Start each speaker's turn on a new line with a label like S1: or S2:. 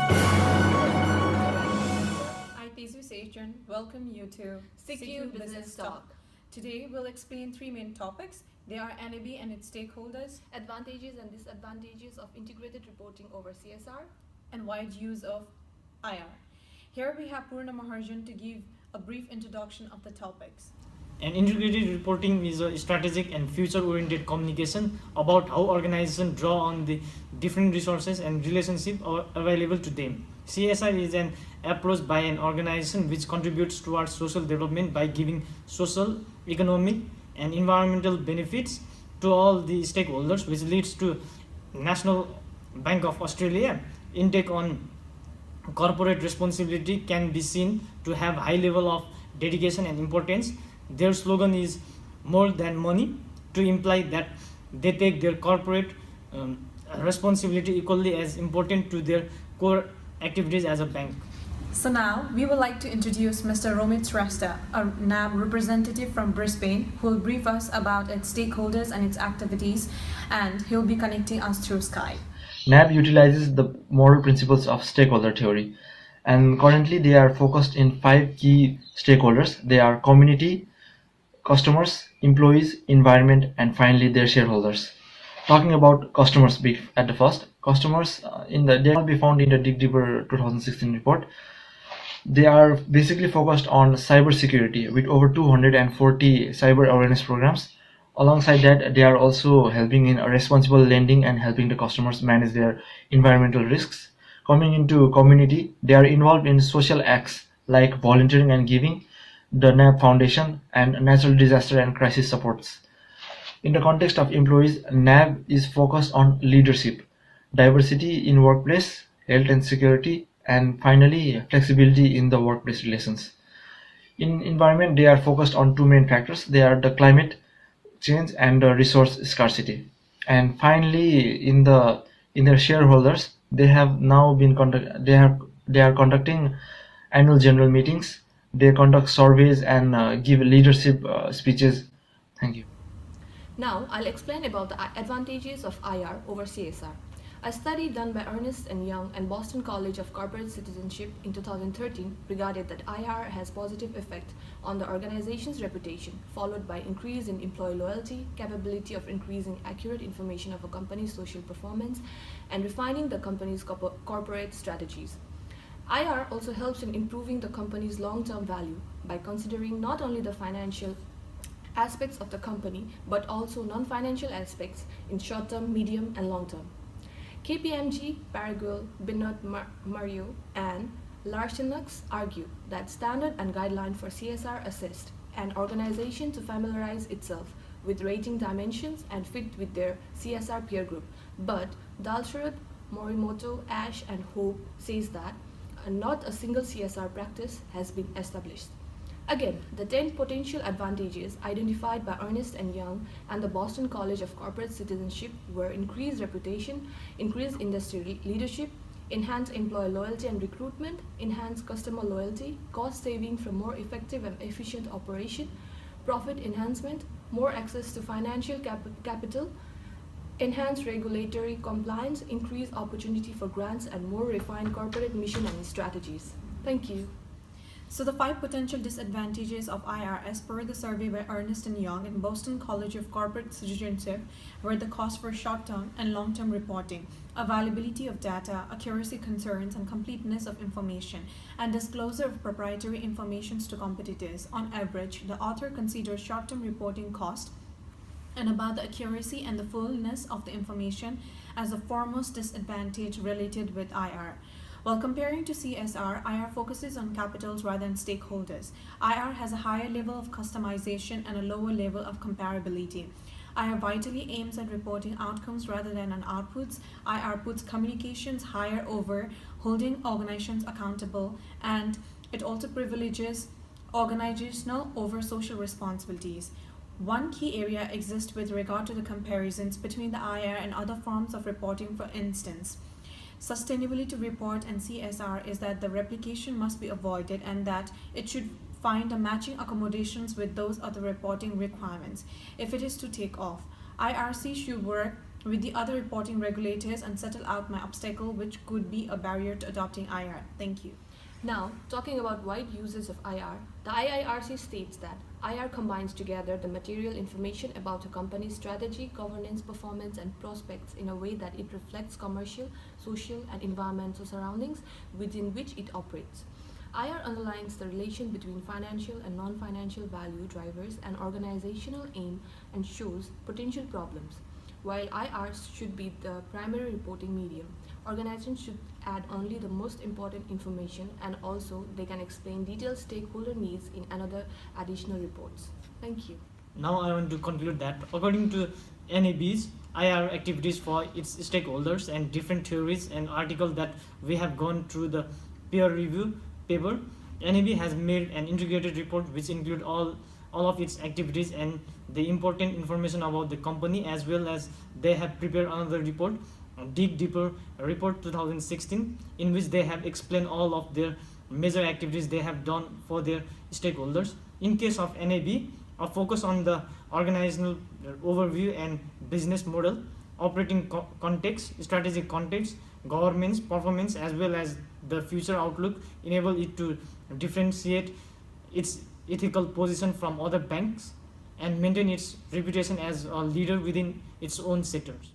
S1: I, Tesu Sachin, welcome you to
S2: CQU Business Talk.
S1: Today we'll explain three main topics. They are NAB and its stakeholders,
S2: Advantages and disadvantages of integrated reporting over CSR.
S1: and wide use of IR. Here we have Purna Maharjan to give a brief introduction of the topics.
S3: And integrated reporting is a strategic and future-oriented communication about how organizations draw on the different resources and relationships available to them. CSR is an approach by an organization which contributes towards social development by giving social, economic, and environmental benefits to all the stakeholders, which leads to National Bank of Australia intake on corporate responsibility can be seen to have high level of dedication and importance. Their slogan is more than money, to imply that they take their corporate responsibility equally as important to their core activities as a bank.
S1: So now we would like to introduce Mr. Romit Shrestha, a NAB representative from Brisbane, who will brief us about its stakeholders and its activities, and he'll be connecting us through Skype.
S4: NAB utilizes the moral principles of stakeholder theory, and currently they are focused in 5 key stakeholders. They are community, customers, employees, environment, and finally their shareholders. Talking about customers at the first, customers they will be found in the Dig Deeper 2016 report. They are basically focused on cyber security with over 240 cyber awareness programs. Alongside that, they are also helping in responsible lending and helping the customers manage their environmental risks. Coming into community, they are involved in social acts like volunteering and giving, the NAB Foundation, and natural disaster and crisis supports. In the context of employees, NAB is focused on leadership, diversity in workplace, health and security, and finally flexibility in the workplace relations. In environment, they are focused on 2 main factors. They are the climate change and the resource scarcity. And finally, in their shareholders, they have now been they are conducting annual general meetings. They conduct surveys and give leadership speeches. Thank you.
S2: Now, I'll explain about the advantages of IR over CSR. A study done by Ernst & Young and Boston College of Corporate Citizenship in 2013 regarded that IR has positive effect on the organization's reputation, followed by increase in employee loyalty, capability of increasing accurate information of a company's social performance, and refining the company's corporate strategies. IR also helps in improving the company's long-term value by considering not only the financial aspects of the company, but also non-financial aspects in short-term, medium, and long-term. KPMG, Paraguay, Binod Mario, and Larsenux argue that standard and guideline for CSR assist an organization to familiarize itself with rating dimensions and fit with their CSR peer group. But Dalsrud, Morimoto, Ash, and Hope says that not a single CSR practice has been established. Again, the 10 potential advantages identified by Ernst & Young and the Boston College of Corporate Citizenship were increased reputation, increased industry leadership, enhanced employee loyalty and recruitment, enhanced customer loyalty, cost saving from more effective and efficient operation, profit enhancement, more access to financial capital, enhanced regulatory compliance, increased opportunity for grants, and more refined corporate mission and strategies. Thank you.
S1: So the 5 potential disadvantages of IR as per the survey by Ernst & Young and Boston College of Corporate Citizenship were the cost for short-term and long-term reporting, availability of data, accuracy concerns, and completeness of information, and disclosure of proprietary information to competitors. On average, the author considers short-term reporting cost and about the accuracy and the fullness of the information as the foremost disadvantage related with IR. While comparing to CSR, IR focuses on capitals rather than stakeholders. IR has a higher level of customization and a lower level of comparability. IR vitally aims at reporting outcomes rather than on outputs. IR puts communications higher over holding organizations accountable, and it also privileges organizational over social responsibilities. One key area exists with regard to the comparisons between the IR and other forms of reporting. For instance, sustainability report and CSR is that the replication must be avoided and that it should find a matching accommodations with those other reporting requirements if it is to take off. IRC should work with the other reporting regulators and settle out my obstacle, which could be a barrier to adopting IR. Thank you.
S2: Now, talking about wide uses of IR, the IIRC states that IR combines together the material information about a company's strategy, governance, performance, and prospects in a way that it reflects commercial, social, and environmental surroundings within which it operates. IR underlines the relation between financial and non-financial value drivers and organizational aim and shows potential problems. While IR should be the primary reporting medium, organizations should add only the most important information, and also they can explain detailed stakeholder needs in another additional reports. Thank you.
S3: Now I want to conclude that according to NAB's IR activities for its stakeholders and different theories and articles that we have gone through the peer review paper, NAB has made an integrated report which include all of its activities and the important information about the company, as well as they have prepared another report, Dig Deeper Report 2016, in which they have explained all of their major activities they have done for their stakeholders. In case of NAB, a focus on the organizational overview and business model, operating context, strategic context, governance, performance, as well as the future outlook enable it to differentiate its ethical position from other banks and maintain its reputation as a leader within its own sectors.